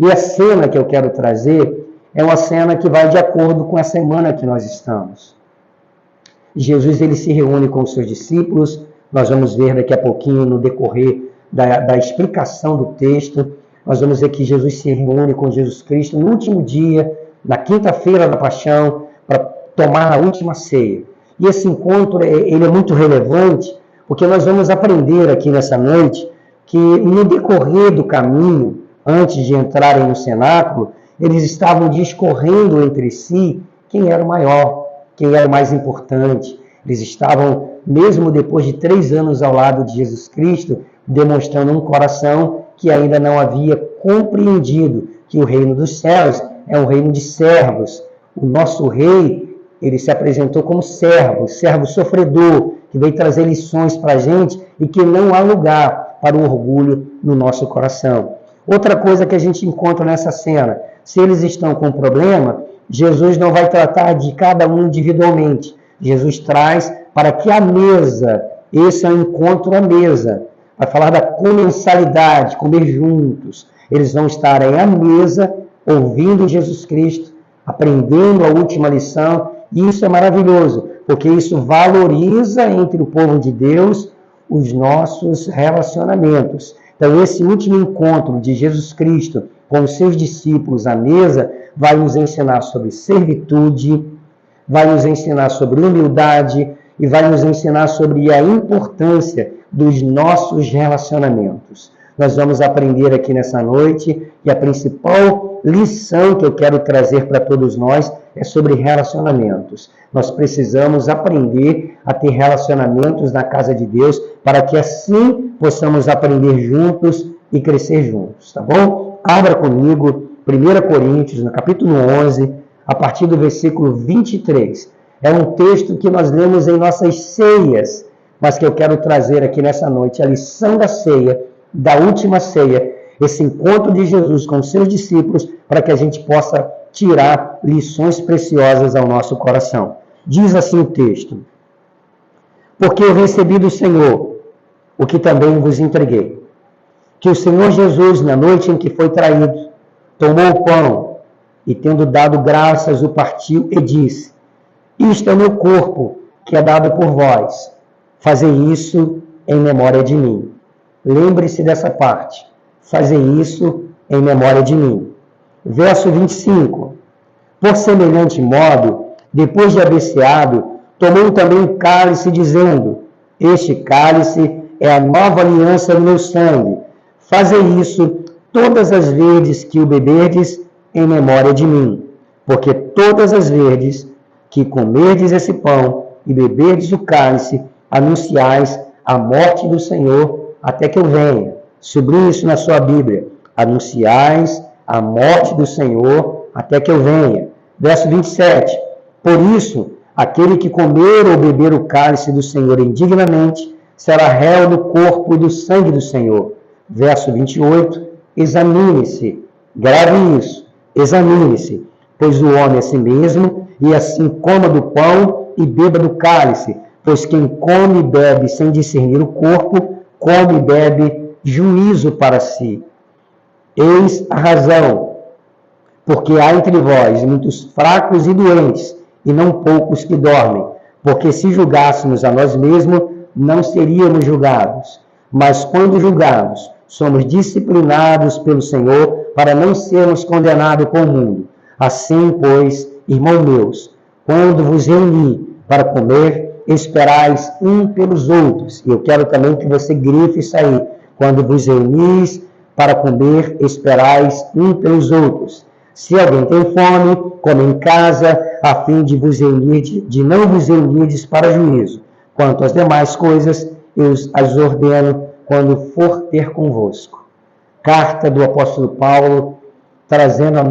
E a cena que eu quero trazer é uma cena que vai de acordo com a semana que nós estamos. Jesus ele se reúne com os seus discípulos, nós vamos ver daqui a pouquinho no decorrer da explicação do texto, nós vamos ver que Jesus se reúne com Jesus Cristo no último dia, na quinta-feira da paixão, para tomar a última ceia. E esse encontro ele é muito relevante, porque nós vamos aprender aqui nessa noite que no decorrer do caminho, antes de entrarem no cenáculo, eles estavam discorrendo entre si quem era o maior, quem era o mais importante. Eles estavam, mesmo depois de 3 anos ao lado de Jesus Cristo, demonstrando um coração que ainda não havia compreendido que o reino dos céus é um reino de servos. O nosso rei, ele se apresentou como servo sofredor, que veio trazer lições para a gente e que não há lugar para o orgulho no nosso coração. Outra coisa que a gente encontra nessa cena, se eles estão com problema, Jesus não vai tratar de cada um individualmente. Jesus traz para que a mesa, esse é um encontro à mesa, vai falar da comensalidade, comer juntos. Eles vão estar à mesa, ouvindo Jesus Cristo, aprendendo a última lição, e isso é maravilhoso, porque isso valoriza entre o povo de Deus os nossos relacionamentos. Então, esse último encontro de Jesus Cristo com os seus discípulos à mesa vai nos ensinar sobre servitude, vai nos ensinar sobre humildade e vai nos ensinar sobre a importância dos nossos relacionamentos. Nós vamos aprender aqui nessa noite e a principal lição que eu quero trazer para todos nós é sobre relacionamentos. Nós precisamos aprender a ter relacionamentos na casa de Deus para que assim possamos aprender juntos e crescer juntos, tá bom? Abra comigo 1 Coríntios, no capítulo 11, a partir do versículo 23. É um texto que nós lemos em nossas ceias, mas que eu quero trazer aqui nessa noite, a lição da ceia, da última ceia, esse encontro de Jesus com os seus discípulos, para que a gente possa tirar lições preciosas ao nosso coração. Diz assim o texto: porque eu recebi do Senhor o que também vos entreguei, que o Senhor Jesus, na noite em que foi traído, tomou o pão e, tendo dado graças, o partiu e disse: isto é o meu corpo, que é dado por vós. Fazei isso em memória de mim. Lembre-se dessa parte. Fazei isso em memória de mim. Verso 25. Por semelhante modo, depois de haver ceado, tomou também o cálice, dizendo: este cálice é a nova aliança no meu sangue. Fazei isso todas as vezes que o beberdes em memória de mim. Porque todas as vezes que comerdes esse pão e beberdes o cálice, anunciais a morte do Senhor até que eu venha. Sublinhe isso na sua Bíblia. Anunciais a morte do Senhor até que eu venha. Verso 27. Por isso, aquele que comer ou beber o cálice do Senhor indignamente, será réu do corpo e do sangue do Senhor. Verso 28. Examine-se. Grave isso. Examine-se. Pois o homem é si mesmo, e assim coma do pão e beba do cálice. Pois quem come e bebe sem discernir o corpo, come e bebe juízo para si. Eis a razão, porque há entre vós muitos fracos e doentes, e não poucos que dormem. Porque se julgássemos a nós mesmos, não seríamos julgados. Mas quando julgados, somos disciplinados pelo Senhor, para não sermos condenados com o mundo. Assim, pois, irmãos meus, quando vos reuni para comer, esperais um pelos outros. E eu quero também que você grife isso aí. Quando vos reunis para comer, esperais um pelos outros. Se alguém tem fome, come em casa, a fim de vos reunir, de não vos reunirdes para juízo. Quanto às demais coisas, eu as ordeno quando for ter convosco. Carta do apóstolo Paulo, trazendo a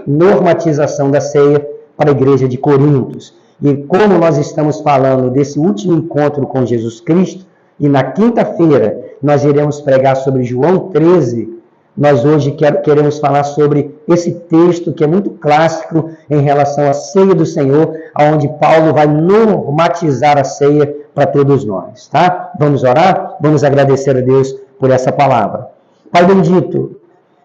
normatização da ceia para a igreja de Coríntios. E como nós estamos falando desse último encontro com Jesus Cristo, e na quinta-feira nós iremos pregar sobre João 13, nós hoje queremos falar sobre esse texto que é muito clássico em relação à ceia do Senhor, onde Paulo vai normatizar a ceia para todos nós, tá? Vamos orar? Vamos agradecer a Deus por essa palavra. Pai bendito,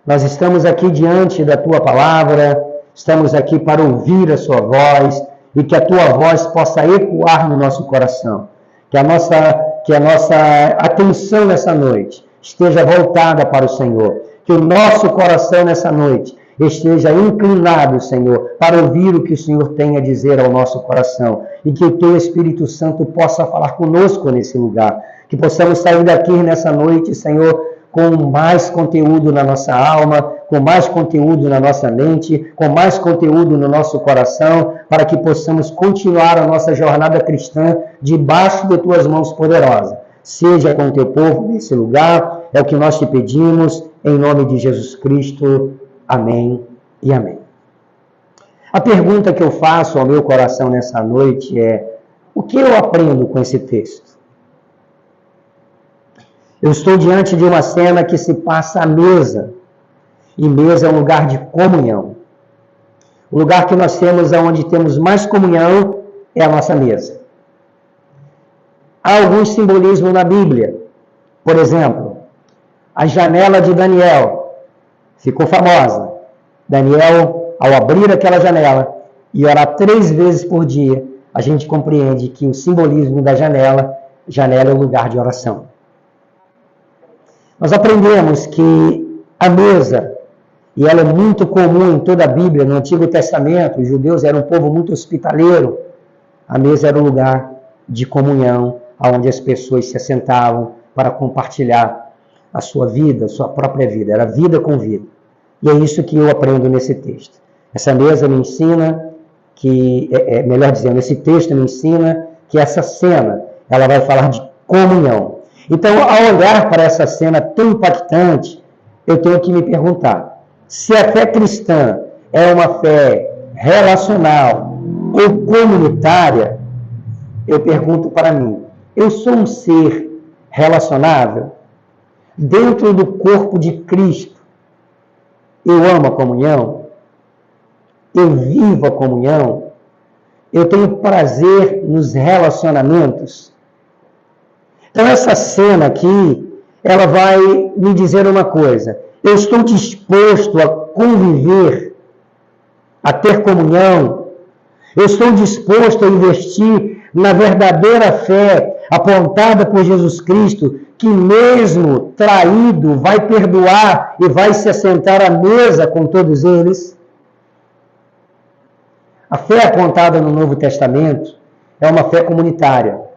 Nós estamos aqui diante da Tua palavra, estamos aqui para ouvir a Sua voz e que a Tua voz possa ecoar no nosso coração. Que a nossa atenção nessa noite esteja voltada para o Senhor. Que o nosso coração nessa noite esteja inclinado, Senhor, para ouvir o que o Senhor tem a dizer ao nosso coração. E que o Teu Espírito Santo possa falar conosco nesse lugar. Que possamos sair daqui nessa noite, Senhor, com mais conteúdo na nossa alma, com mais conteúdo na nossa mente, com mais conteúdo no nosso coração, para que possamos continuar a nossa jornada cristã debaixo de Tuas mãos poderosas. Seja com o Teu povo nesse lugar, é o que nós te pedimos, em nome de Jesus Cristo. Amém e amém. A pergunta que eu faço ao meu coração nessa noite é: o que eu aprendo com esse texto? Eu estou diante de uma cena que se passa à mesa. E mesa é um lugar de comunhão. O lugar que nós temos, onde temos mais comunhão, é a nossa mesa. Há algum simbolismo na Bíblia. Por exemplo, a janela de Daniel ficou famosa. Daniel, ao abrir aquela janela e orar 3 vezes por dia, a gente compreende que o simbolismo da janela é o lugar de oração. Nós aprendemos que a mesa, e ela é muito comum em toda a Bíblia, no Antigo Testamento, os judeus eram um povo muito hospitaleiro. A mesa era um lugar de comunhão, onde as pessoas se assentavam para compartilhar a sua vida, a sua própria vida. Era vida com vida. E é isso que eu aprendo nesse texto. Essa mesa me ensina que, melhor dizendo, esse texto me ensina que essa cena, ela vai falar de comunhão. Então, ao olhar para essa cena tão impactante, eu tenho que me perguntar: se a fé cristã é uma fé relacional ou comunitária, eu pergunto para mim: eu sou um ser relacionável? Dentro do corpo de Cristo, eu amo a comunhão? Eu vivo a comunhão? Eu tenho prazer nos relacionamentos? Então, essa cena aqui, ela vai me dizer uma coisa: eu estou disposto a conviver, a ter comunhão, eu estou disposto a investir na verdadeira fé apontada por Jesus Cristo, que mesmo traído vai perdoar e vai se assentar à mesa com todos eles. A fé apontada no Novo Testamento é uma fé comunitária.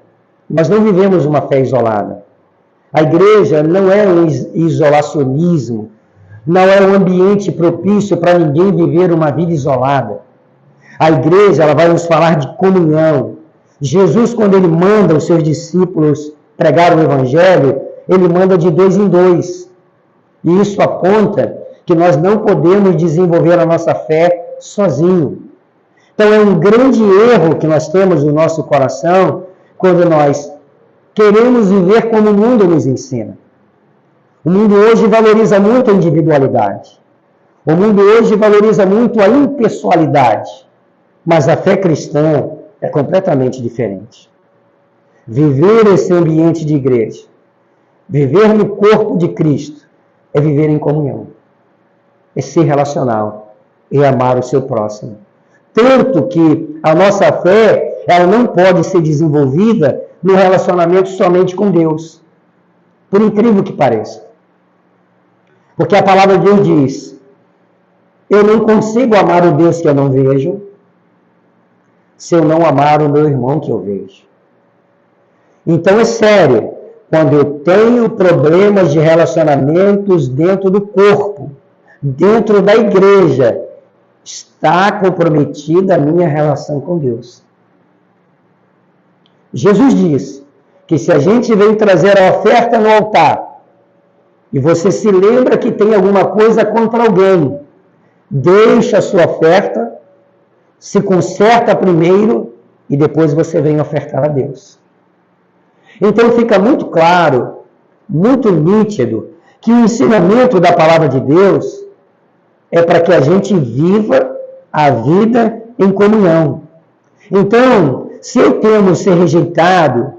Nós não vivemos uma fé isolada. A igreja não é um isolacionismo, não é um ambiente propício para ninguém viver uma vida isolada. A igreja, ela vai nos falar de comunhão. Jesus, quando ele manda os seus discípulos pregar o evangelho, ele manda de 2 em 2. E isso aponta que nós não podemos desenvolver a nossa fé sozinho. Então é um grande erro que nós temos no nosso coração quando nós queremos viver como o mundo nos ensina. O mundo hoje valoriza muito a individualidade. O mundo hoje valoriza muito a impessoalidade. Mas a fé cristã é completamente diferente. Viver esse ambiente de igreja, viver no corpo de Cristo, é viver em comunhão. É ser relacional, é amar o seu próximo. Tanto que a nossa fé, ela não pode ser desenvolvida no relacionamento somente com Deus. Por incrível que pareça. Porque a palavra de Deus diz: eu não consigo amar o Deus que eu não vejo, se eu não amar o meu irmão que eu vejo. Então é sério, quando eu tenho problemas de relacionamentos dentro do corpo, dentro da igreja, está comprometida a minha relação com Deus. Jesus diz que se a gente vem trazer a oferta no altar, e você se lembra que tem alguma coisa contra alguém, deixa a sua oferta, se conserta primeiro, e depois você vem ofertar a Deus. Então fica muito claro, muito nítido, que o ensinamento da palavra de Deus é para que a gente viva a vida em comunhão. Então, se eu temo ser rejeitado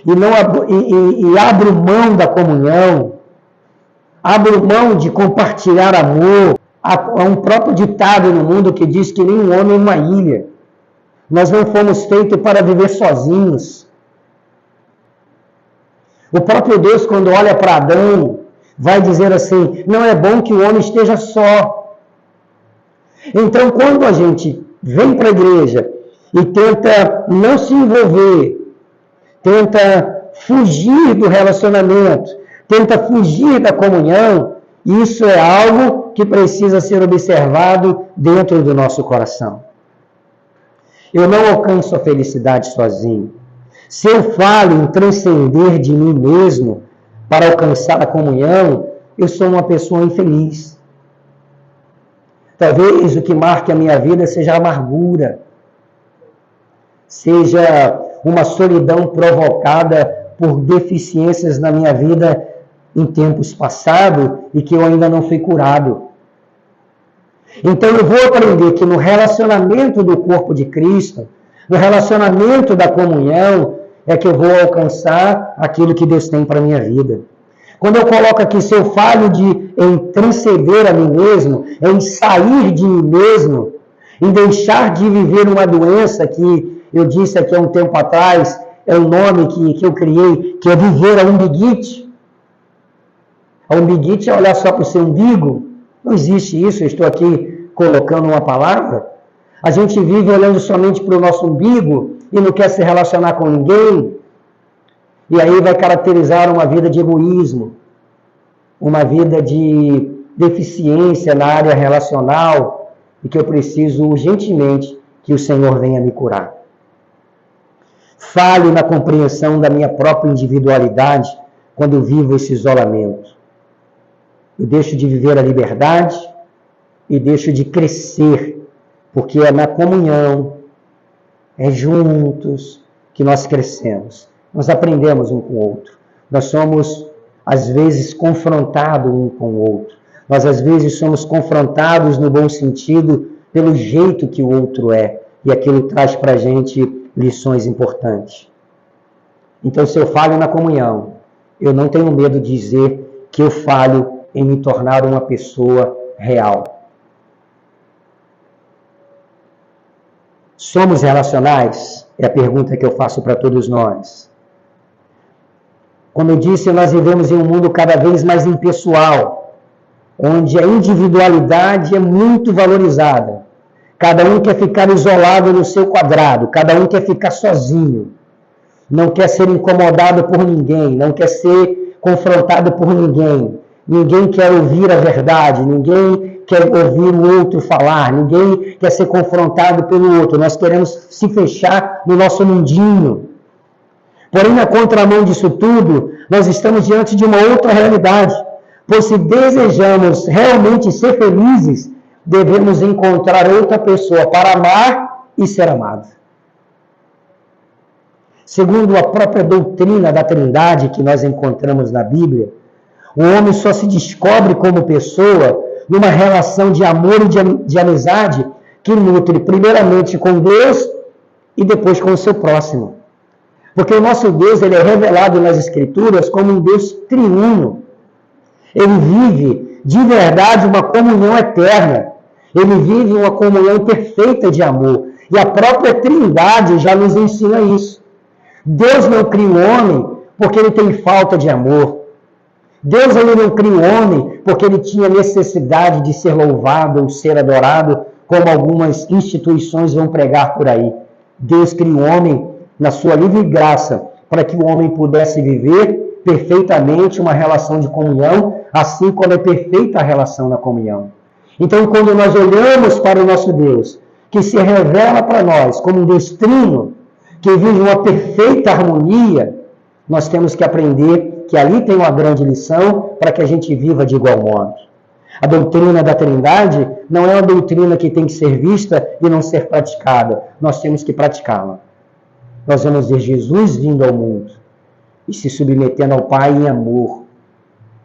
e abro mão da comunhão, Abro mão de compartilhar amor. Há um próprio ditado no mundo que diz que nem um homem é uma ilha. Nós não fomos feitos para viver sozinhos. O próprio Deus, quando olha para Adão, vai dizer assim: não é bom que o homem esteja só. Então, quando a gente vem para a igreja e tenta não se envolver, tenta fugir do relacionamento, tenta fugir da comunhão, isso é algo que precisa ser observado dentro do nosso coração. Eu não alcanço a felicidade sozinho. Se eu falo em transcender de mim mesmo para alcançar a comunhão, eu sou uma pessoa infeliz. Talvez o que marque a minha vida seja a amargura, seja uma solidão provocada por deficiências na minha vida em tempos passados e que eu ainda não fui curado. Então eu vou aprender que no relacionamento do corpo de Cristo, no relacionamento da comunhão, é que eu vou alcançar aquilo que Deus tem para a minha vida. Quando eu coloco aqui, se eu falo em transcender a mim mesmo, em sair de mim mesmo, em deixar de viver uma doença que eu disse aqui há um tempo atrás, é um nome que eu criei, que é viver a umbiguite. A umbiguite é olhar só para o seu umbigo. Não existe isso, eu estou aqui colocando uma palavra. A gente vive olhando somente para o nosso umbigo e não quer se relacionar com ninguém. E aí vai caracterizar uma vida de egoísmo, uma vida de deficiência na área relacional e que eu preciso urgentemente que o Senhor venha me curar. Fale na compreensão da minha própria individualidade quando eu vivo esse isolamento. Eu deixo de viver a liberdade e deixo de crescer, porque é na comunhão, é juntos que nós crescemos. Nós aprendemos um com o outro. Nós somos, às vezes, confrontados um com o outro. Nós, às vezes, somos confrontados no bom sentido pelo jeito que o outro é. E aquilo traz para a gente lições importantes. Então, se eu falho na comunhão, eu não tenho medo de dizer que eu falho em me tornar uma pessoa real. Somos relacionais? É a pergunta que eu faço para todos nós. Como eu disse, nós vivemos em um mundo cada vez mais impessoal, onde a individualidade é muito valorizada. Cada um quer ficar isolado no seu quadrado, cada um quer ficar sozinho. Não quer ser incomodado por ninguém, não quer ser confrontado por ninguém. Ninguém quer ouvir a verdade, ninguém quer ouvir o outro falar, ninguém quer ser confrontado pelo outro. Nós queremos se fechar no nosso mundinho. Porém, na contramão disso tudo, nós estamos diante de uma outra realidade. Pois se desejamos realmente ser felizes, devemos encontrar outra pessoa para amar e ser amado. Segundo a própria doutrina da Trindade que nós encontramos na Bíblia, o homem só se descobre como pessoa numa relação de amor e de amizade que nutre primeiramente com Deus e depois com o seu próximo. Porque o nosso Deus, ele é revelado nas Escrituras como um Deus triuno. Ele vive de verdade uma comunhão eterna. Ele vive uma comunhão perfeita de amor. E a própria Trindade já nos ensina isso. Deus não cria o homem porque ele tem falta de amor. Deus ele não cria o homem porque ele tinha necessidade de ser louvado ou ser adorado, como algumas instituições vão pregar por aí. Deus cria o homem na sua livre graça para que o homem pudesse viver perfeitamente uma relação de comunhão, assim como é perfeita a relação na comunhão. Então, quando nós olhamos para o nosso Deus, que se revela para nós como um Deus trino, que vive uma perfeita harmonia, nós temos que aprender que ali tem uma grande lição para que a gente viva de igual modo. A doutrina da Trindade não é uma doutrina que tem que ser vista e não ser praticada. Nós temos que praticá-la. Nós vamos ver Jesus vindo ao mundo e se submetendo ao Pai em amor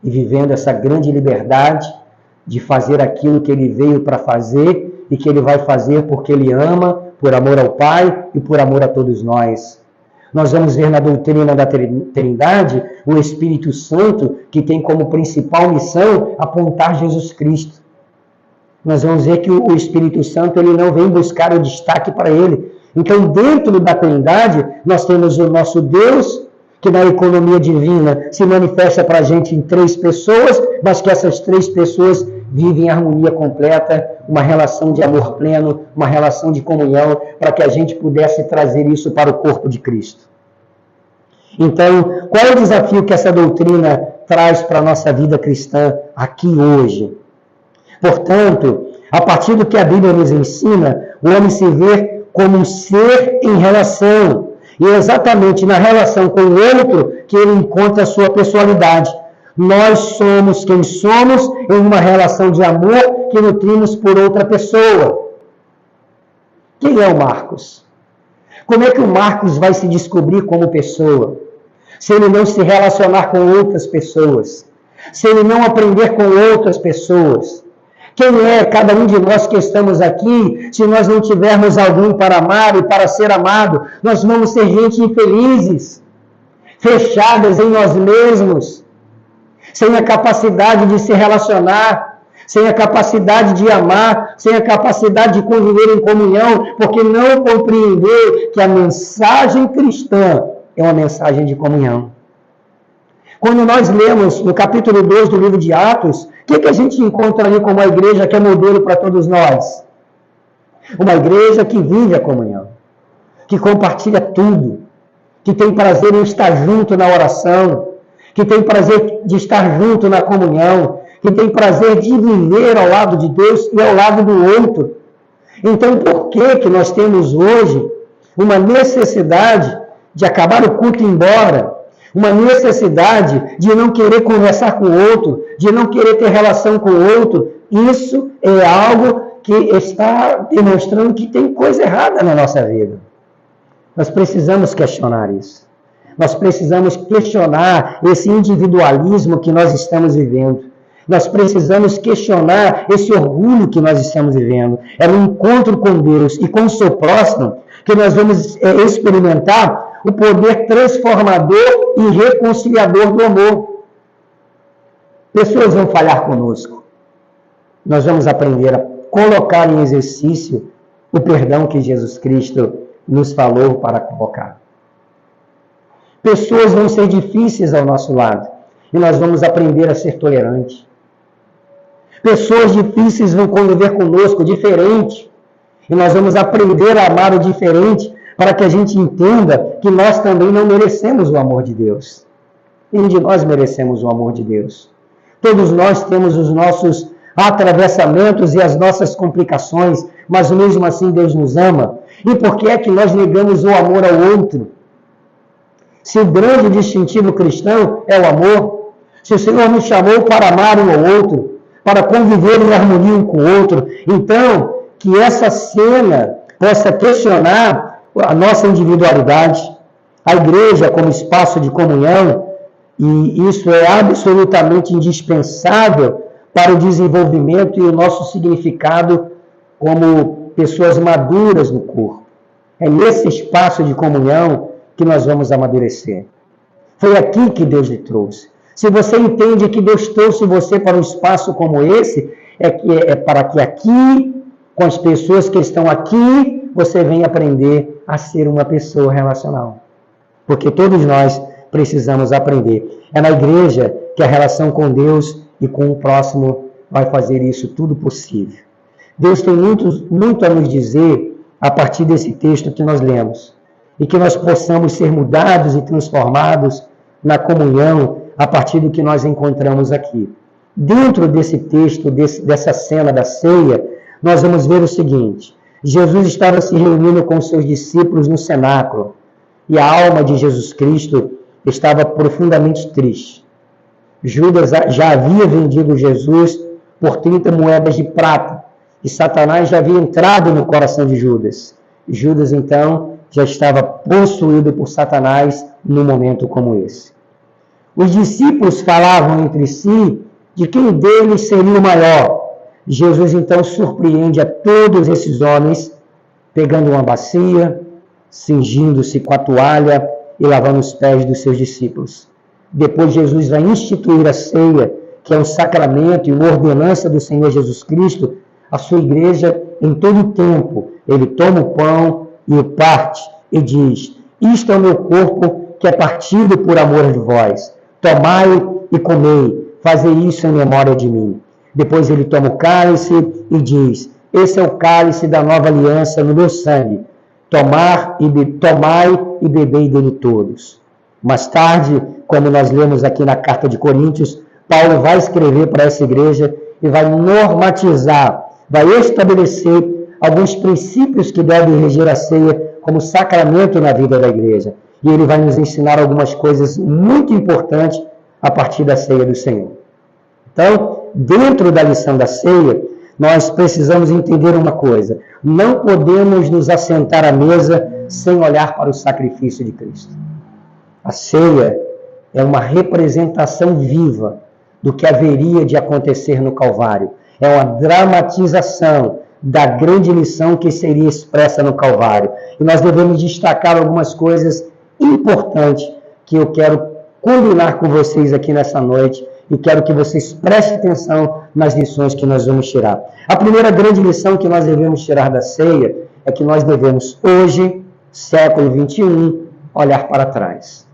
e vivendo essa grande liberdade de fazer aquilo que ele veio para fazer e que ele vai fazer porque ele ama, por amor ao Pai e por amor a todos nós. Nós vamos ver na doutrina da Trindade o Espírito Santo, que tem como principal missão apontar Jesus Cristo. Nós vamos ver que o Espírito Santo ele não vem buscar o destaque para ele. Então, dentro da Trindade, nós temos o nosso Deus, que na economia divina se manifesta para a gente em 3 pessoas, mas que essas 3 pessoas vivem em harmonia completa, uma relação de amor pleno, uma relação de comunhão, para que a gente pudesse trazer isso para o corpo de Cristo. Então, qual é o desafio que essa doutrina traz para a nossa vida cristã aqui hoje? Portanto, a partir do que a Bíblia nos ensina, o homem se vê como um ser em relação. E é exatamente na relação com o outro que ele encontra a sua pessoalidade. Nós somos quem somos em uma relação de amor que nutrimos por outra pessoa. Quem é o Marcos? Como é que o Marcos vai se descobrir como pessoa? Se ele não se relacionar com outras pessoas. Se ele não aprender com outras pessoas. Quem é cada um de nós que estamos aqui, se nós não tivermos alguém para amar e para ser amado? Nós vamos ser gente infelizes, fechadas em nós mesmos, sem a capacidade de se relacionar, sem a capacidade de amar, sem a capacidade de conviver em comunhão, porque não compreender que a mensagem cristã é uma mensagem de comunhão. Quando nós lemos no capítulo 2 do livro de Atos, o que a gente encontra ali como uma igreja que é modelo para todos nós? Uma igreja que vive a comunhão, que compartilha tudo, que tem prazer em estar junto na oração, que tem prazer de estar junto na comunhão, que tem prazer de viver ao lado de Deus e ao lado do outro. Então, por que nós temos hoje uma necessidade de acabar o culto e ir embora? Uma necessidade de não querer conversar com o outro, de não querer ter relação com o outro? Isso é algo que está demonstrando que tem coisa errada na nossa vida. Nós precisamos questionar isso. Nós precisamos questionar esse individualismo que nós estamos vivendo. Nós precisamos questionar esse orgulho que nós estamos vivendo. É no encontro com Deus e com o seu próximo que nós vamos experimentar o poder transformador e reconciliador do amor. Pessoas vão falhar conosco. Nós vamos aprender a colocar em exercício o perdão que Jesus Cristo nos falou para colocar. Pessoas vão ser difíceis ao nosso lado e nós vamos aprender a ser tolerantes. Pessoas difíceis vão conviver conosco, diferente, e nós vamos aprender a amar o diferente, para que a gente entenda que nós também não merecemos o amor de Deus. Nenhum de nós merecemos o amor de Deus. Todos nós temos os nossos atravessamentos e as nossas complicações, mas mesmo assim Deus nos ama. E por que é que nós negamos o amor ao outro? Se o grande distintivo cristão é o amor, se o Senhor nos chamou para amar um ao outro, para conviver em harmonia um com o outro, então que essa cena possa questionar a nossa individualidade, a igreja como espaço de comunhão, e isso é absolutamente indispensável para o desenvolvimento e o nosso significado como pessoas maduras no corpo. É nesse espaço de comunhão que nós vamos amadurecer. Foi aqui que Deus lhe trouxe. Se você entende que Deus trouxe você para um espaço como esse, é para que aqui, com as pessoas que estão aqui, você venha aprender a ser uma pessoa relacional. Porque todos nós precisamos aprender. É na igreja que a relação com Deus e com o próximo vai fazer isso tudo possível. Deus tem muito a nos dizer a partir desse texto que nós lemos. E que nós possamos ser mudados e transformados na comunhão a partir do que nós encontramos aqui. Dentro desse texto, dessa cena da ceia, nós vamos ver o seguinte: Jesus estava se reunindo com seus discípulos no cenáculo e a alma de Jesus Cristo estava profundamente triste. Judas já havia vendido Jesus por 30 moedas de prata e Satanás já havia entrado no coração de Judas. Judas, então, já estava possuído por Satanás num momento como esse. Os discípulos falavam entre si de quem deles seria o maior. Jesus, então, surpreende a todos esses homens, pegando uma bacia, cingindo-se com a toalha e lavando os pés dos seus discípulos. Depois Jesus vai instituir a ceia, que é um sacramento e uma ordenança do Senhor Jesus Cristo, a sua igreja em todo o tempo. Ele toma o pão e o parte e diz: isto é o meu corpo que é partido por amor de vós. Tomai e comei, fazei isso em memória de mim. Depois ele toma o cálice e diz: esse é o cálice da nova aliança no meu sangue. Tomai e bebei dele todos. Mais tarde, como nós lemos aqui na carta de Coríntios, Paulo vai escrever para essa igreja e vai normatizar, vai estabelecer alguns princípios que devem reger a ceia como sacramento na vida da igreja. E ele vai nos ensinar algumas coisas muito importantes a partir da ceia do Senhor. Então, dentro da lição da ceia, nós precisamos entender uma coisa: não podemos nos assentar à mesa sem olhar para o sacrifício de Cristo. A ceia é uma representação viva do que haveria de acontecer no Calvário. É uma dramatização da grande lição que seria expressa no Calvário. E nós devemos destacar algumas coisas importantes que eu quero combinar com vocês aqui nessa noite e quero que vocês prestem atenção nas lições que nós vamos tirar. A primeira grande lição que nós devemos tirar da ceia é que nós devemos, hoje, século 21, olhar para trás.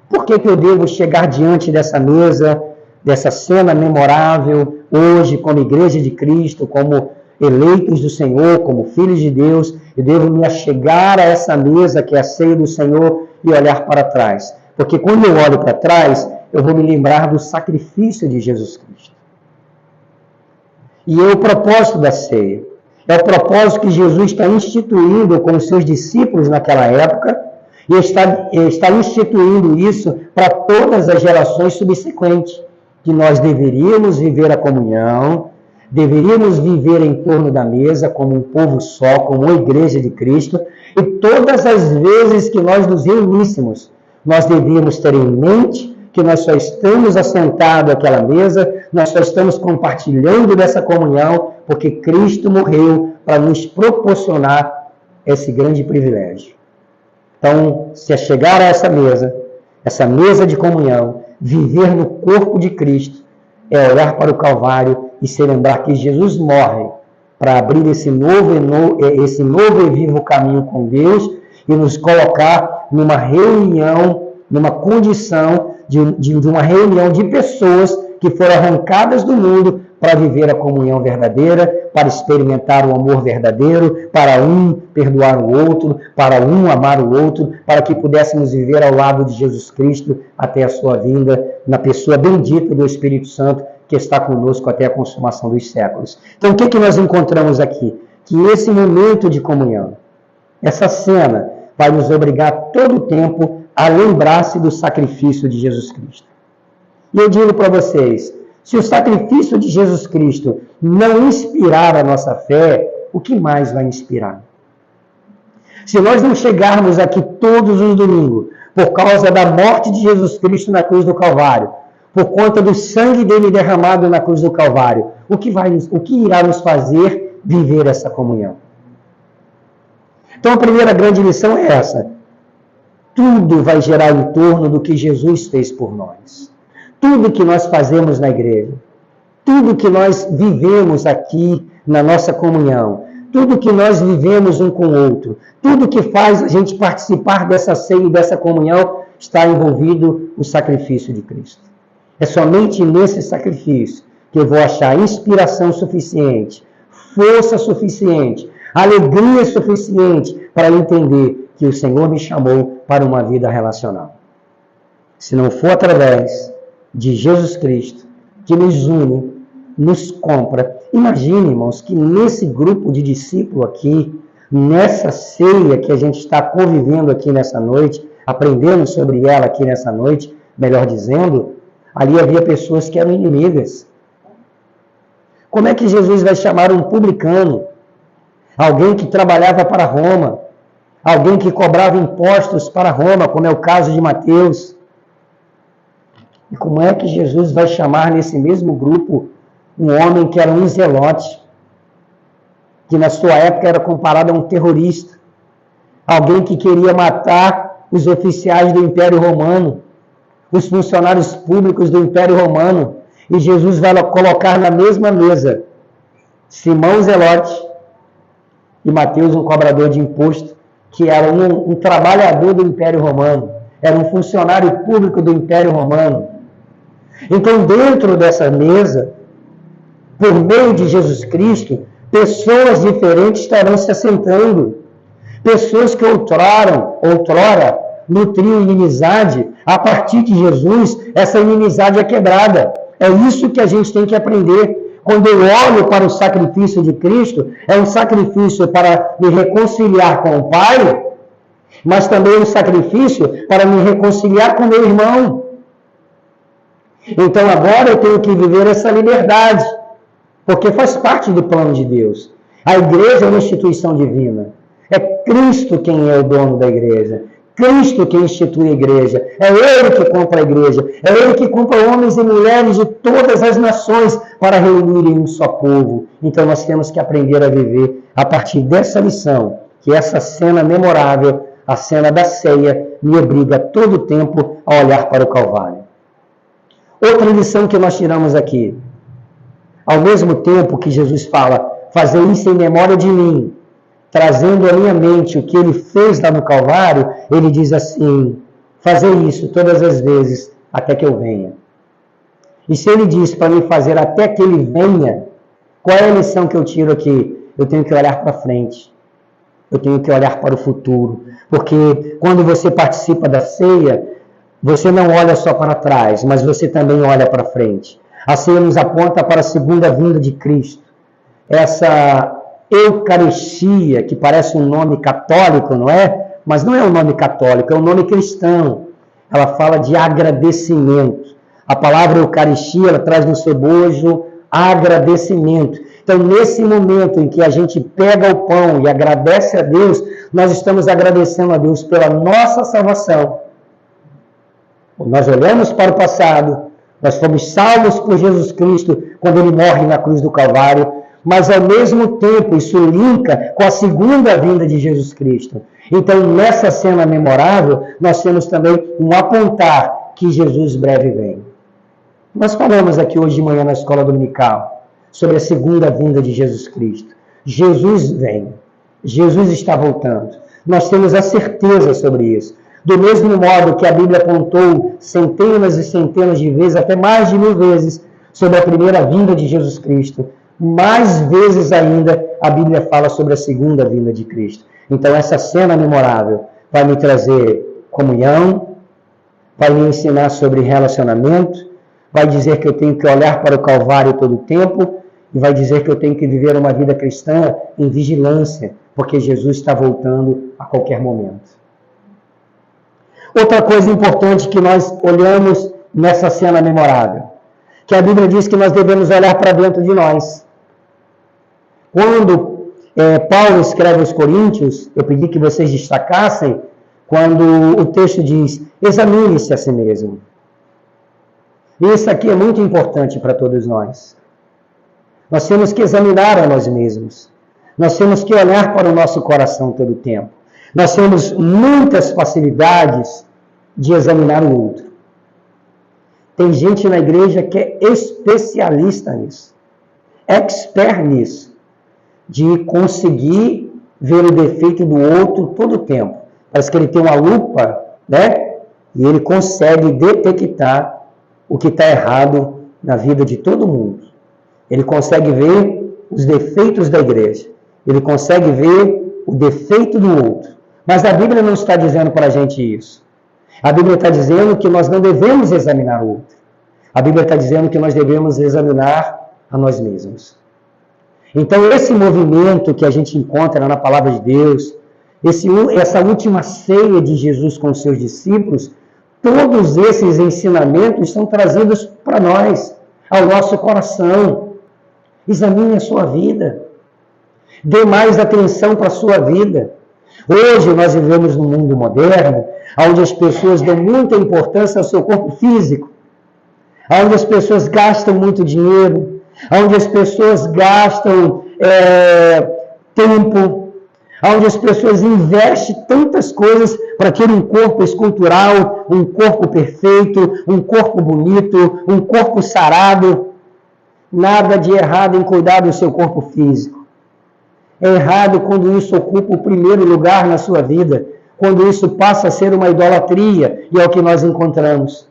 Por que eu devo chegar diante dessa mesa, dessa cena memorável, hoje, como Igreja de Cristo, como eleitos do Senhor, como filhos de Deus? Eu devo me achegar a essa mesa, que é a ceia do Senhor, e olhar para trás. Porque quando eu olho para trás, eu vou me lembrar do sacrifício de Jesus Cristo. E é o propósito da ceia. É o propósito que Jesus está instituindo com os seus discípulos naquela época, e está instituindo isso para todas as gerações subsequentes, que nós deveríamos viver a comunhão, deveríamos viver em torno da mesa como um povo só, como uma igreja de Cristo, e todas as vezes que nós nos reuníssemos, nós devíamos ter em mente que nós só estamos assentados àquela mesa, nós só estamos compartilhando dessa comunhão, porque Cristo morreu para nos proporcionar esse grande privilégio. Então, se chegar a essa mesa de comunhão, viver no corpo de Cristo, é olhar para o Calvário e se lembrar que Jesus morre para abrir esse novo e vivo caminho com Deus e nos colocar numa reunião, numa condição de uma reunião de pessoas que foram arrancadas do mundo para viver a comunhão verdadeira, para experimentar o amor verdadeiro, para um perdoar o outro, para um amar o outro, para que pudéssemos viver ao lado de Jesus Cristo até a sua vinda, na pessoa bendita do Espírito Santo, que está conosco até a consumação dos séculos. Então, o que nós encontramos aqui? Que esse momento de comunhão, essa cena, vai nos obrigar todo o tempo a lembrar-se do sacrifício de Jesus Cristo. E eu digo para vocês, se o sacrifício de Jesus Cristo não inspirar a nossa fé, o que mais vai inspirar? Se nós não chegarmos aqui todos os domingos, por causa da morte de Jesus Cristo na cruz do Calvário, por conta do sangue dele derramado na cruz do Calvário, o que irá nos fazer viver essa comunhão? Então a primeira grande lição é essa. Tudo vai gerar em torno do que Jesus fez por nós. Tudo que nós fazemos na igreja, tudo que nós vivemos aqui na nossa comunhão, tudo que nós vivemos um com o outro, tudo que faz a gente participar dessa ceia e dessa comunhão, está envolvido o sacrifício de Cristo. É somente nesse sacrifício que eu vou achar inspiração suficiente, força suficiente, alegria suficiente para entender que o Senhor me chamou para uma vida relacional. Se não for através de Jesus Cristo, que nos une, nos compra. Imagine, irmãos, que nesse grupo de discípulos aqui, nessa ceia que a gente está convivendo aqui nessa noite, aprendendo sobre ela aqui nessa noite, melhor dizendo, ali havia pessoas que eram inimigas. Como é que Jesus vai chamar um publicano? Alguém que trabalhava para Roma, alguém que cobrava impostos para Roma, como é o caso de Mateus. E como é que Jesus vai chamar nesse mesmo grupo um homem que era um zelote, que na sua época era comparado a um terrorista, alguém que queria matar os oficiais do Império Romano, os funcionários públicos do Império Romano, e Jesus vai colocar na mesma mesa Simão Zelote e Mateus, um cobrador de imposto, que era um trabalhador do Império Romano, era um funcionário público do Império Romano. Então, dentro dessa mesa, por meio de Jesus Cristo, pessoas diferentes estarão se assentando. Pessoas que outrora nutriam inimizade, a partir de Jesus, essa inimizade é quebrada. É isso que a gente tem que aprender. Quando eu olho para o sacrifício de Cristo, é um sacrifício para me reconciliar com o Pai, mas também um sacrifício para me reconciliar com meu irmão. Então agora eu tenho que viver essa liberdade, porque faz parte do plano de Deus. A igreja é uma instituição divina. É Cristo quem é o dono da igreja. Cristo quem institui a igreja. É Ele que compra a igreja. É Ele que compra homens e mulheres de todas as nações para reunir em um só povo. Então nós temos que aprender a viver a partir dessa lição, que essa cena memorável, a cena da ceia, me obriga todo o tempo a olhar para o Calvário. Outra lição que nós tiramos aqui. Ao mesmo tempo que Jesus fala, fazer isso em memória de mim, trazendo à minha mente o que ele fez lá no Calvário, ele diz assim, fazer isso todas as vezes até que eu venha. E se ele diz para mim fazer até que ele venha, qual é a lição que eu tiro aqui? Eu tenho que olhar para frente. Eu tenho que olhar para o futuro. Porque quando você participa da ceia, você não olha só para trás, mas você também olha para frente. A ceia nos aponta para a segunda vinda de Cristo. Essa Eucaristia, que parece um nome católico, não é? Mas não é um nome católico, é um nome cristão. Ela fala de agradecimento. A palavra Eucaristia, ela traz no seu bojo agradecimento. Então, nesse momento em que a gente pega o pão e agradece a Deus, nós estamos agradecendo a Deus pela nossa salvação. Nós olhamos para o passado, nós fomos salvos por Jesus Cristo quando Ele morre na cruz do Calvário, mas ao mesmo tempo isso linka com a segunda vinda de Jesus Cristo. Então, nessa cena memorável, nós temos também um apontar que Jesus breve vem. Nós falamos aqui hoje de manhã na escola dominical sobre a segunda vinda de Jesus Cristo. Jesus vem. Jesus está voltando. Nós temos a certeza sobre isso. Do mesmo modo que a Bíblia apontou centenas e centenas de vezes, até mais de 1000 vezes, sobre a primeira vinda de Jesus Cristo, mais vezes ainda a Bíblia fala sobre a segunda vinda de Cristo. Então essa cena memorável vai me trazer comunhão, vai me ensinar sobre relacionamento, vai dizer que eu tenho que olhar para o Calvário todo o tempo e vai dizer que eu tenho que viver uma vida cristã em vigilância, porque Jesus está voltando a qualquer momento. Outra coisa importante que nós olhamos nessa cena memorável, que a Bíblia diz que nós devemos olhar para dentro de nós. Quando Paulo escreve aos Coríntios, eu pedi que vocês destacassem, quando o texto diz, examine-se a si mesmo. E isso aqui é muito importante para todos nós. Nós temos que examinar a nós mesmos. Nós temos que olhar para o nosso coração todo o tempo. Nós temos muitas facilidades de examinar o outro. Tem gente na igreja que é especialista nisso. Expert nisso. De conseguir ver o defeito do outro todo o tempo. Parece que ele tem uma lupa, né? E ele consegue detectar o que está errado na vida de todo mundo. Ele consegue ver os defeitos da igreja. Ele consegue ver o defeito do outro. Mas a Bíblia não está dizendo para a gente isso. A Bíblia está dizendo que nós não devemos examinar o outro. A Bíblia está dizendo que nós devemos examinar a nós mesmos. Então, esse movimento que a gente encontra na palavra de Deus, essa última ceia de Jesus com os seus discípulos, todos esses ensinamentos são trazidos para nós, ao nosso coração. Examine a sua vida. Dê mais atenção para a sua vida. Hoje nós vivemos num mundo moderno, onde as pessoas dão muita importância ao seu corpo físico, onde as pessoas gastam muito dinheiro, onde as pessoas gastam tempo, onde as pessoas investem tantas coisas para ter um corpo escultural, um corpo perfeito, um corpo bonito, um corpo sarado. Nada de errado em cuidar do seu corpo físico. É errado quando isso ocupa o primeiro lugar na sua vida, quando isso passa a ser uma idolatria, e é o que nós encontramos.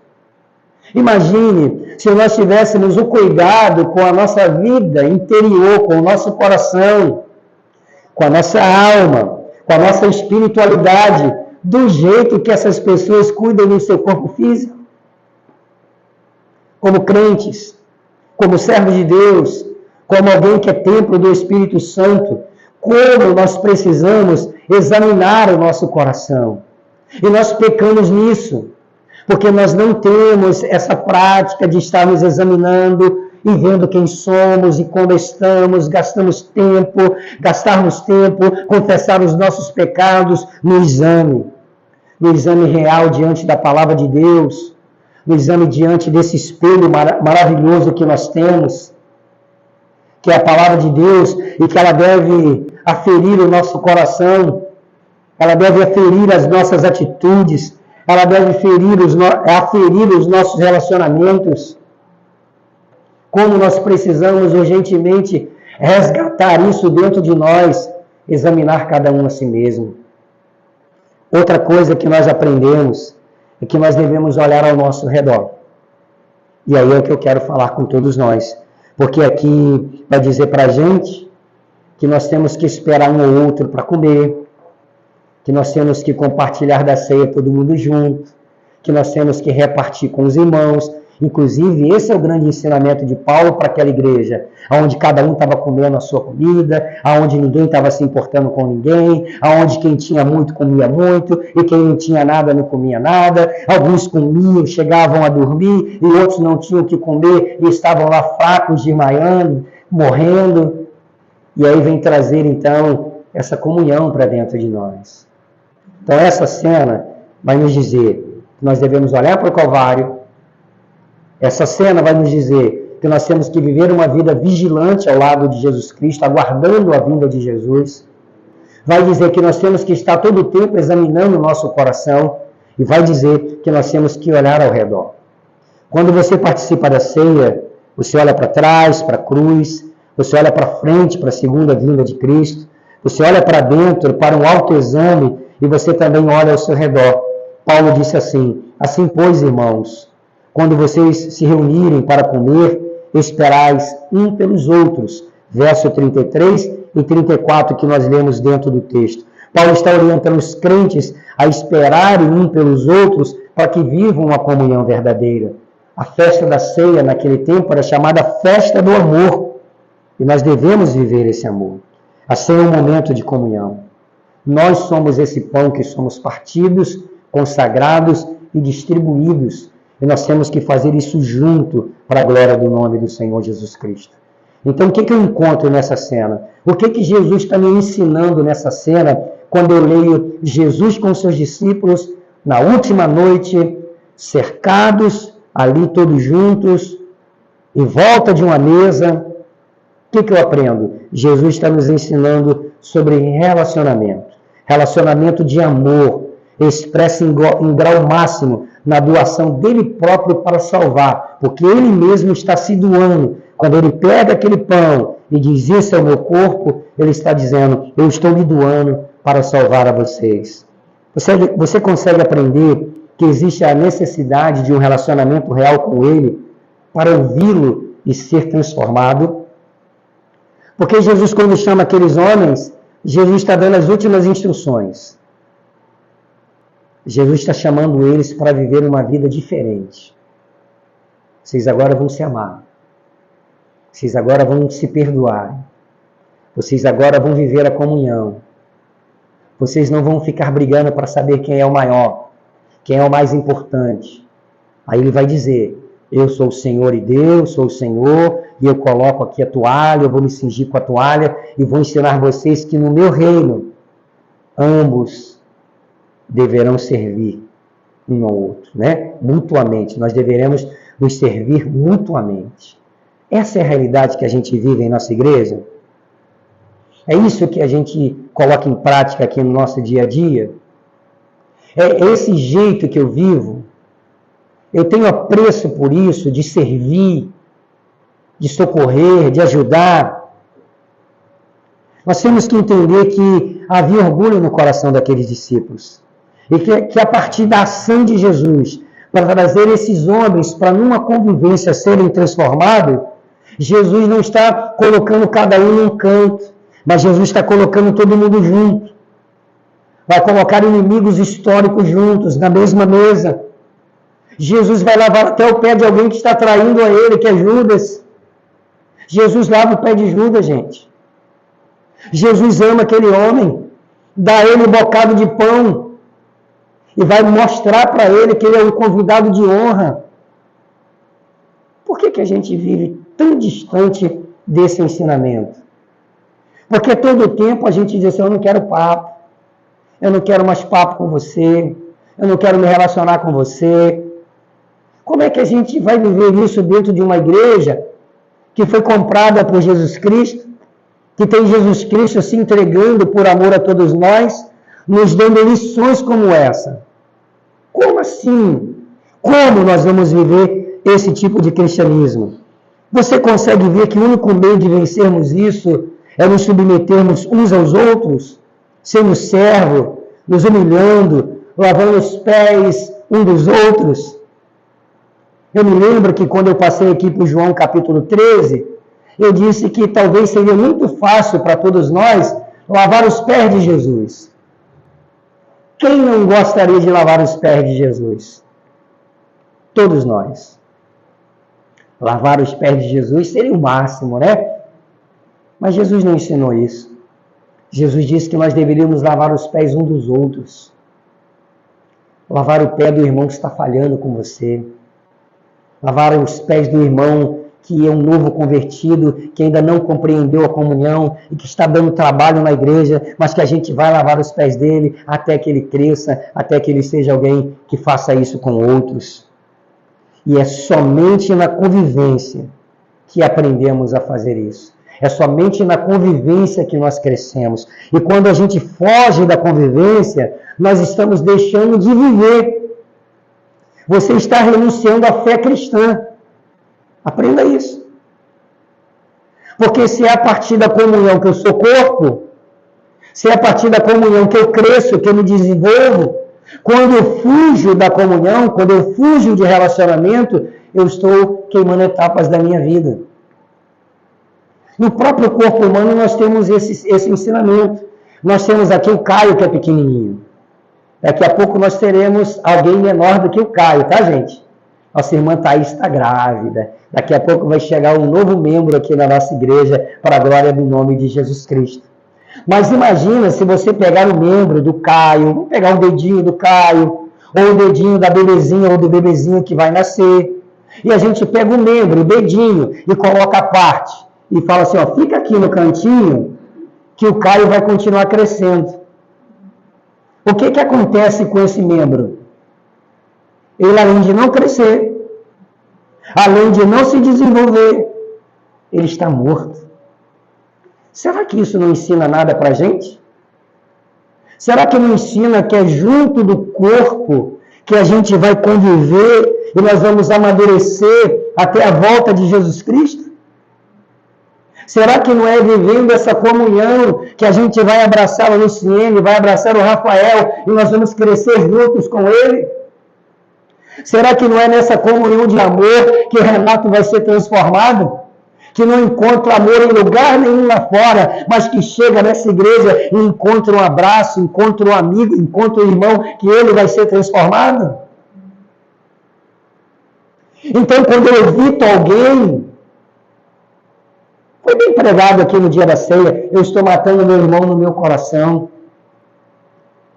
Imagine se nós tivéssemos o cuidado com a nossa vida interior, com o nosso coração, com a nossa alma, com a nossa espiritualidade, do jeito que essas pessoas cuidam do seu corpo físico. Como crentes, como servos de Deus, como alguém que é templo do Espírito Santo, como nós precisamos examinar o nosso coração. E nós pecamos nisso, porque nós não temos essa prática de estarmos examinando e vendo quem somos e como estamos, gastarmos tempo, confessar os nossos pecados no exame real diante da palavra de Deus, no exame diante desse espelho maravilhoso que nós temos, que é a palavra de Deus, e que ela deve aferir o nosso coração, ela deve aferir as nossas atitudes, ela deve aferir os nossos relacionamentos. Como nós precisamos urgentemente resgatar isso dentro de nós, examinar cada um a si mesmo. Outra coisa que nós aprendemos é que nós devemos olhar ao nosso redor. E aí é o que eu quero falar com todos nós. Porque aqui vai dizer para a gente que nós temos que esperar um ou outro para comer, que nós temos que compartilhar da ceia todo mundo junto, que nós temos que repartir com os irmãos. Inclusive, esse é o grande ensinamento de Paulo para aquela igreja, onde cada um estava comendo a sua comida, onde ninguém estava se importando com ninguém, onde quem tinha muito comia muito, e quem não tinha nada não comia nada. Alguns comiam, chegavam a dormir, e outros não tinham o que comer, e estavam lá fracos, desmaiando, morrendo. E aí vem trazer, então, essa comunhão para dentro de nós. Então, essa cena vai nos dizer que nós devemos olhar para o Calvário. Essa cena vai nos dizer que nós temos que viver uma vida vigilante ao lado de Jesus Cristo, aguardando a vinda de Jesus. Vai dizer que nós temos que estar todo o tempo examinando o nosso coração. E vai dizer que nós temos que olhar ao redor. Quando você participa da ceia, você olha para trás, para a cruz, você olha para frente, para a segunda vinda de Cristo, você olha para dentro, para um autoexame, e você também olha ao seu redor. Paulo disse assim: assim, pois, irmãos, quando vocês se reunirem para comer, esperais um pelos outros. Verso 33 e 34 que nós lemos dentro do texto. Paulo está orientando os crentes a esperarem um pelos outros para que vivam uma comunhão verdadeira. A festa da ceia naquele tempo era chamada festa do amor. E nós devemos viver esse amor. A ceia é um momento de comunhão. Nós somos esse pão que somos partidos, consagrados e distribuídos. E nós temos que fazer isso junto para a glória do nome do Senhor Jesus Cristo. Então, o que eu encontro nessa cena? O que Jesus está me ensinando nessa cena, quando eu leio Jesus com seus discípulos, na última noite, cercados, ali todos juntos, em volta de uma mesa? O que eu aprendo? Jesus está nos ensinando sobre relacionamento. Relacionamento de amor, expresso em grau máximo na doação dele próprio para salvar, porque ele mesmo está se doando. Quando ele pega aquele pão e diz: esse é o meu corpo, ele está dizendo: eu estou me doando para salvar a vocês. Você consegue aprender que existe a necessidade de um relacionamento real com ele para ouvi-lo e ser transformado? Porque Jesus, quando chama aqueles homens, Jesus está dando as últimas instruções. Jesus está chamando eles para viver uma vida diferente. Vocês agora vão se amar. Vocês agora vão se perdoar. Vocês agora vão viver a comunhão. Vocês não vão ficar brigando para saber quem é o maior, quem é o mais importante. Aí ele vai dizer: eu sou o Senhor e Deus, sou o Senhor, e eu coloco aqui a toalha, eu vou me cingir com a toalha e vou ensinar vocês que no meu reino, ambos deverão servir um ao outro, né? Mutuamente. Nós deveremos nos servir mutuamente. Essa é a realidade que a gente vive em nossa igreja. É isso que a gente coloca em prática aqui no nosso dia a dia? É esse jeito que eu vivo? Eu tenho apreço por isso, de servir, de socorrer, de ajudar? Nós temos que entender que havia orgulho no coração daqueles discípulos. E que a partir da ação de Jesus, para trazer esses homens para numa convivência serem transformados, Jesus não está colocando cada um num canto, mas Jesus está colocando todo mundo junto. Vai colocar inimigos históricos juntos, na mesma mesa. Jesus vai lavar até o pé de alguém que está traindo a ele, que é Judas. Jesus lava o pé de Judas, gente. Jesus ama aquele homem, dá a ele um bocado de pão e vai mostrar para ele que ele é um convidado de honra. Por que a gente vive tão distante desse ensinamento? Porque todo tempo a gente diz assim, eu não quero papo, eu não quero mais papo com você, eu não quero me relacionar com você. Como é que a gente vai viver isso dentro de uma igreja que foi comprada por Jesus Cristo, que tem Jesus Cristo se entregando por amor a todos nós, nos dando lições como essa? Como assim? Como nós vamos viver esse tipo de cristianismo? Você consegue ver que o único meio de vencermos isso é nos submetermos uns aos outros, sendo servo, nos humilhando, lavando os pés uns dos outros? Eu me lembro que quando eu passei aqui para o João capítulo 13, eu disse que talvez seria muito fácil para todos nós lavar os pés de Jesus. Quem não gostaria de lavar os pés de Jesus? Todos nós. Lavar os pés de Jesus seria o máximo, né? Mas Jesus não ensinou isso. Jesus disse que nós deveríamos lavar os pés uns dos outros. Lavar o pé do irmão que está falhando com você. Lavar os pés do irmão que é um novo convertido, que ainda não compreendeu a comunhão e que está dando trabalho na igreja, mas que a gente vai lavar os pés dele até que ele cresça, até que ele seja alguém que faça isso com outros. E é somente na convivência que aprendemos a fazer isso. É somente na convivência que nós crescemos. E quando a gente foge da convivência, nós estamos deixando de viver. Você está renunciando à fé cristã. Aprenda isso. Porque se é a partir da comunhão que eu sou corpo, se é a partir da comunhão que eu cresço, que eu me desenvolvo, quando eu fujo da comunhão, quando eu fujo de relacionamento, eu estou queimando etapas da minha vida. No próprio corpo humano nós temos esse ensinamento. Nós temos aqui o Caio, que é pequenininho. Daqui a pouco nós teremos alguém menor do que o Caio, tá, gente? Nossa irmã Thaís está grávida. Daqui a pouco vai chegar um novo membro aqui na nossa igreja, para a glória do nome de Jesus Cristo. Mas imagina se você pegar o membro do Caio, vamos pegar o dedinho do Caio, ou o dedinho da bebezinha ou do bebezinho que vai nascer. E a gente pega o membro, o dedinho, e coloca a parte. E fala assim, ó, fica aqui no cantinho, que o Caio vai continuar crescendo. O que acontece com esse membro? Ele, além de não crescer, além de não se desenvolver, ele está morto. Será que isso não ensina nada para a gente? Será que não ensina que é junto do corpo que a gente vai conviver e nós vamos amadurecer até a volta de Jesus Cristo? Será que não é vivendo essa comunhão que a gente vai abraçar o Luciene, vai abraçar o Rafael e nós vamos crescer juntos com ele? Será que não é nessa comunhão de amor que Renato vai ser transformado? Que não encontra amor em lugar nenhum lá fora, mas que chega nessa igreja e encontra um abraço, encontra um amigo, encontra um irmão, que ele vai ser transformado? Então, quando eu evito alguém, foi bem pregado aqui no dia da ceia, eu estou matando meu irmão no meu coração.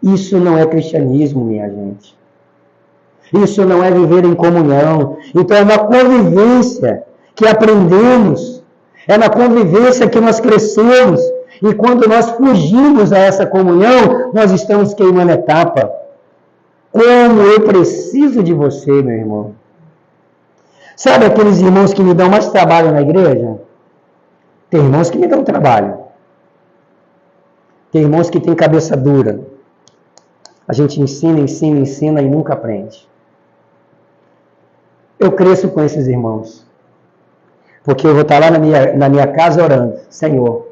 Isso não é cristianismo, minha gente. Isso não é viver em comunhão. Então é na convivência que aprendemos. É na convivência que nós crescemos. E quando nós fugimos a essa comunhão, nós estamos queimando etapa. Como eu preciso de você, meu irmão. Sabe aqueles irmãos que me dão mais trabalho na igreja? Tem irmãos que me dão trabalho. Tem irmãos que têm cabeça dura. A gente ensina e nunca aprende. Eu cresço com esses irmãos. Porque eu vou estar lá na minha casa orando. Senhor,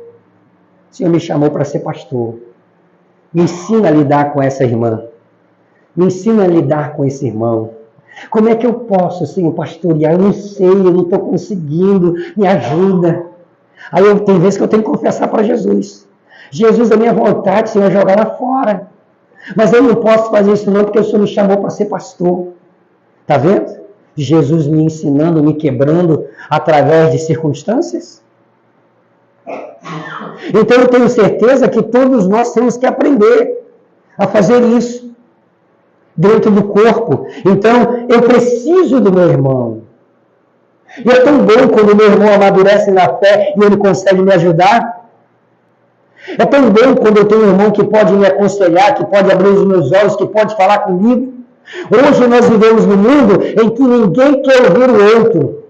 o Senhor me chamou para ser pastor. Me ensina a lidar com essa irmã. Me ensina a lidar com esse irmão. Como é que eu posso, Senhor, pastorear? Eu não sei, eu não estou conseguindo. Me ajuda. Aí tem vezes que eu tenho que confessar para Jesus. Jesus, a minha vontade, Senhor, é jogar lá fora. Mas eu não posso fazer isso não, porque o Senhor me chamou para ser pastor. Está vendo? Jesus me ensinando, me quebrando através de circunstâncias. Então eu tenho certeza que todos nós temos que aprender a fazer isso dentro do corpo. Então eu preciso do meu irmão. E é tão bom quando o meu irmão amadurece na fé e ele consegue me ajudar. É tão bom quando eu tenho um irmão que pode me aconselhar, que pode abrir os meus olhos, que pode falar comigo. Hoje nós vivemos num mundo em que ninguém quer ouvir o outro.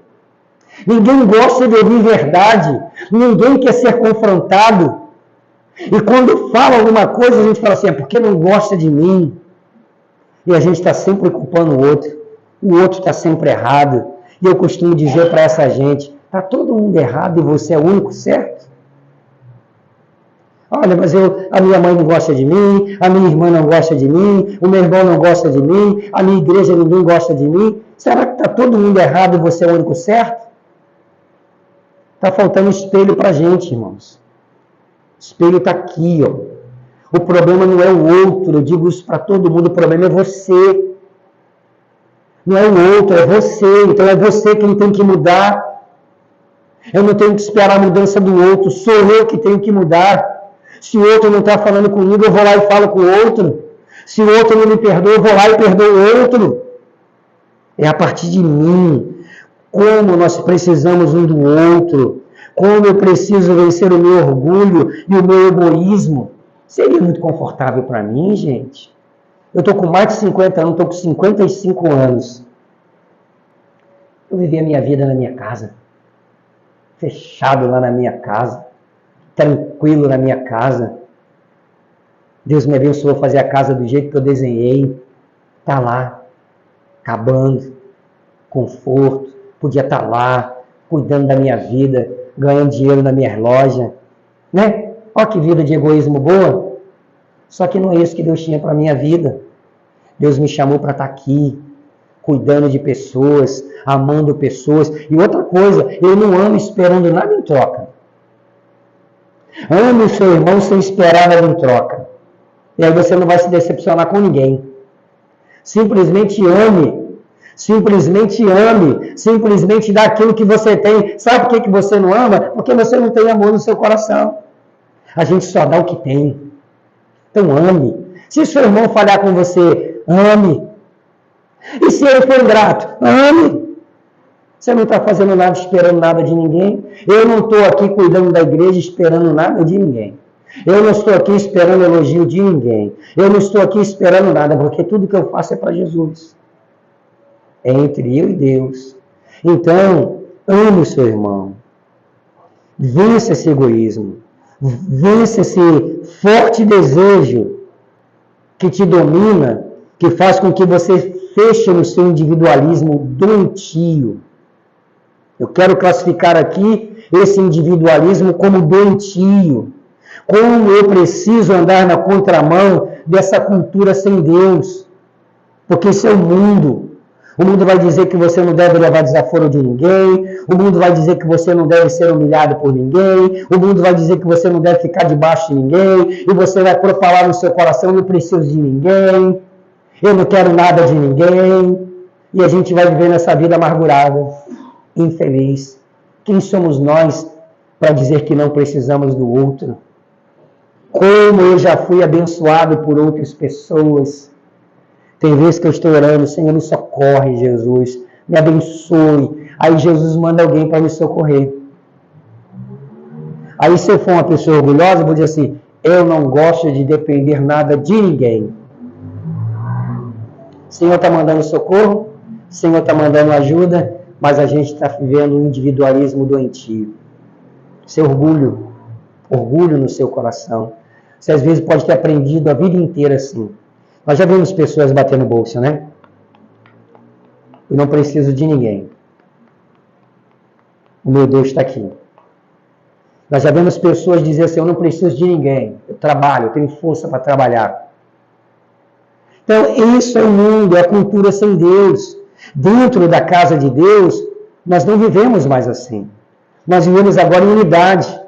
Ninguém gosta de ouvir verdade. Ninguém quer ser confrontado. E quando fala alguma coisa, a gente fala assim, é porque não gosta de mim. E a gente está sempre culpando o outro. O outro está sempre errado. E eu costumo dizer para essa gente, está todo mundo errado e você é o único certo? Olha, mas a minha mãe não gosta de mim, a minha irmã não gosta de mim, o meu irmão não gosta de mim, a minha igreja ninguém gosta de mim. Será que está todo mundo errado e você é o único certo? Está faltando espelho para a gente, irmãos. O espelho está aqui, ó. O problema não é o outro, eu digo isso para todo mundo, o problema é você. Não é o outro, é você. Então é você quem tem que mudar. Eu não tenho que esperar a mudança do outro, sou eu que tenho que mudar. Se o outro não está falando comigo, eu vou lá e falo com o outro. Se o outro não me perdoa, eu vou lá e perdoo o outro. É a partir de mim. Como nós precisamos um do outro. Como eu preciso vencer o meu orgulho e o meu egoísmo. Seria muito confortável para mim, gente. Eu estou com mais de 50 anos, estou com 55 anos. Eu vivi a minha vida na minha casa. Fechado lá na minha casa. Tranquilo na minha casa. Deus me abençoou a fazer a casa do jeito que eu desenhei. Está lá, acabando, conforto. Podia estar lá, cuidando da minha vida, ganhando dinheiro na minha loja. Né? Olha que vida de egoísmo boa. Só que não é isso que Deus tinha para a minha vida. Deus me chamou para estar aqui, cuidando de pessoas, amando pessoas. E outra coisa, eu não amo esperando nada em troca. Ame o seu irmão sem esperar nada em troca. E aí você não vai se decepcionar com ninguém. Simplesmente ame. Simplesmente ame. Simplesmente dá aquilo que você tem. Sabe por que você não ama? Porque você não tem amor no seu coração. A gente só dá o que tem. Então ame. Se seu irmão falhar com você, ame. E se ele for ingrato, ame. Você não está fazendo nada, esperando nada de ninguém. Eu não estou aqui cuidando da igreja, esperando nada de ninguém. Eu não estou aqui esperando elogio de ninguém. Eu não estou aqui esperando nada, porque tudo que eu faço é para Jesus. É entre eu e Deus. Então, ame o seu irmão. Vença esse egoísmo. Vença esse forte desejo que te domina, que faz com que você feche no seu individualismo doentio. Eu quero classificar aqui esse individualismo como doentio. Como eu preciso andar na contramão dessa cultura sem Deus. Porque isso é o mundo. O mundo vai dizer que você não deve levar desaforo de ninguém. O mundo vai dizer que você não deve ser humilhado por ninguém. O mundo vai dizer que você não deve ficar debaixo de ninguém. E você vai profalar no seu coração, não preciso de ninguém. Eu não quero nada de ninguém. E a gente vai viver nessa vida amargurada, infeliz. Quem somos nós para dizer que não precisamos do outro? Como eu já fui abençoado por outras pessoas. Tem vezes que eu estou orando, Senhor, me socorre, Jesus, me abençoe. Aí Jesus manda alguém para me socorrer. Aí se eu for uma pessoa orgulhosa, eu vou dizer assim, eu não gosto de depender nada de ninguém. O Senhor está mandando socorro, o Senhor está mandando ajuda, mas a gente está vivendo um individualismo doentio. Seu orgulho no seu coração. Você às vezes pode ter aprendido a vida inteira assim. Nós já vimos pessoas batendo bolsa, né? Eu não preciso de ninguém. O meu Deus está aqui. Nós já vemos pessoas dizer assim, eu não preciso de ninguém. Eu trabalho, eu tenho força para trabalhar. Então, isso é o mundo, é a cultura sem Deus. Dentro da casa de Deus, nós não vivemos mais assim. Nós vivemos agora em unidade.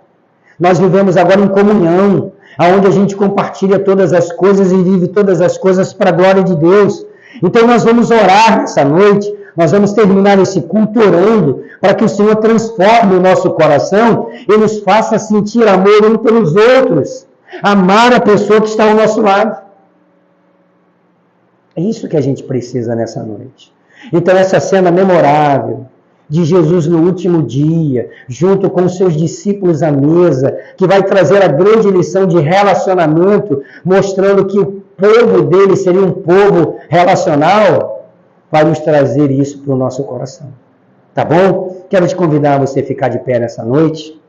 Nós vivemos agora em comunhão, onde a gente compartilha todas as coisas e vive todas as coisas para a glória de Deus. Então nós vamos orar nessa noite, nós vamos terminar esse culto orando, para que o Senhor transforme o nosso coração e nos faça sentir amor uns pelos outros. Amar a pessoa que está ao nosso lado. É isso que a gente precisa nessa noite. Então essa cena memorável de Jesus no último dia, junto com os seus discípulos à mesa, que vai trazer a grande lição de relacionamento, mostrando que o povo dele seria um povo relacional, vai nos trazer isso para o nosso coração. Tá bom? Quero te convidar a você ficar de pé nessa noite.